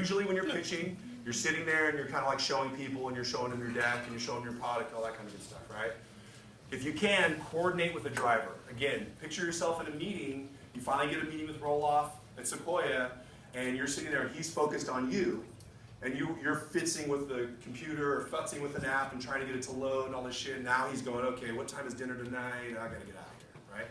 usually when you're pitching, you're sitting there and you're kind of like showing people and you're showing them your deck and you're showing them your product, all that kind of good stuff, right? If you can, coordinate with the driver. Again, picture yourself in a meeting. You finally get a meeting with Roloff at Sequoia, and you're sitting there and he's focused on you. And you're fitzing with the computer or futzing with an app and trying to get it to load and all this shit. Now he's going, okay, what time is dinner tonight? I gotta get out of here, right?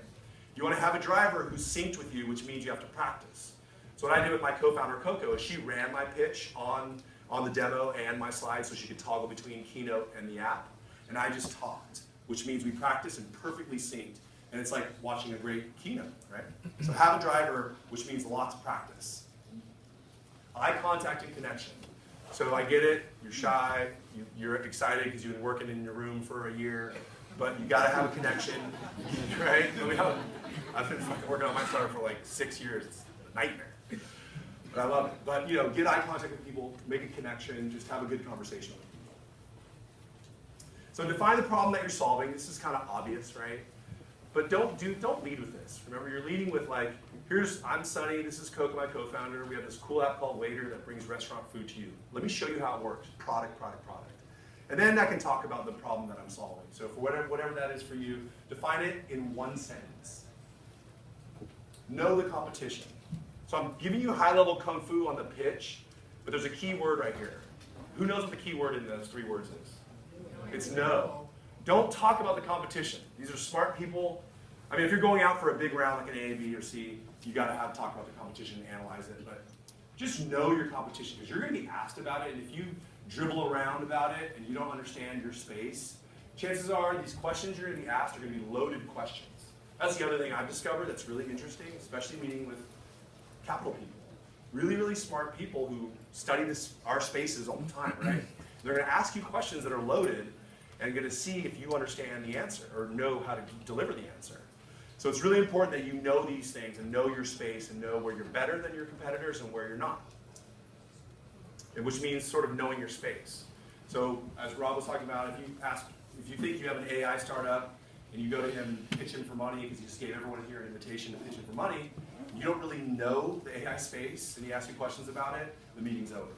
You wanna have a driver who's synced with you, which means you have to practice. So what I did with my co-founder, Coco, is she ran my pitch on the demo and my slides so she could toggle between Keynote and the app. And I just talked, which means we practiced and perfectly synced. And it's like watching a great keynote, right? So have a driver, which means lots of practice. Eye contact and connection. So I get it, you're shy, you're excited because you've been working in your room for a year, but you gotta have a connection, right? I've been fucking working on my startup for like 6 years, it's a nightmare. But I love it. But get eye contact with people, make a connection, just have a good conversation with people. So define the problem that you're solving. This is kind of obvious, right? But don't lead with this. Remember, you're leading with like, I'm Sunny, this is Coco, my co-founder. We have this cool app called Waiter that brings restaurant food to you. Let me show you how it works. Product, product, product. And then I can talk about the problem that I'm solving. So for whatever that is for you, define it in one sentence. Know the competition. So I'm giving you high-level kung fu on the pitch, but there's a key word right here. Who knows what the key word in those 3 words is? It's no. Don't talk about the competition. These are smart people. I mean, if you're going out for a big round like an A, B, or C, you got to talk about the competition and analyze it. But just know your competition because you're going to be asked about it. And if you dribble around about it and you don't understand your space, chances are these questions you're going to be asked are going to be loaded questions. That's the other thing I've discovered that's really interesting, especially meeting with capital people. Really, really smart people who study our spaces all the time, right? They're going to ask you questions that are loaded and going to see if you understand the answer or know how to deliver the answer. So it's really important that you know these things and know your space and know where you're better than your competitors and where you're not. And which means sort of knowing your space. So as Rob was talking about, if you think you have an AI startup and you go to him and pitch him for money because he just gave everyone here an invitation to pitch him for money, you don't really know the AI space and he asks you questions about it, the meeting's over.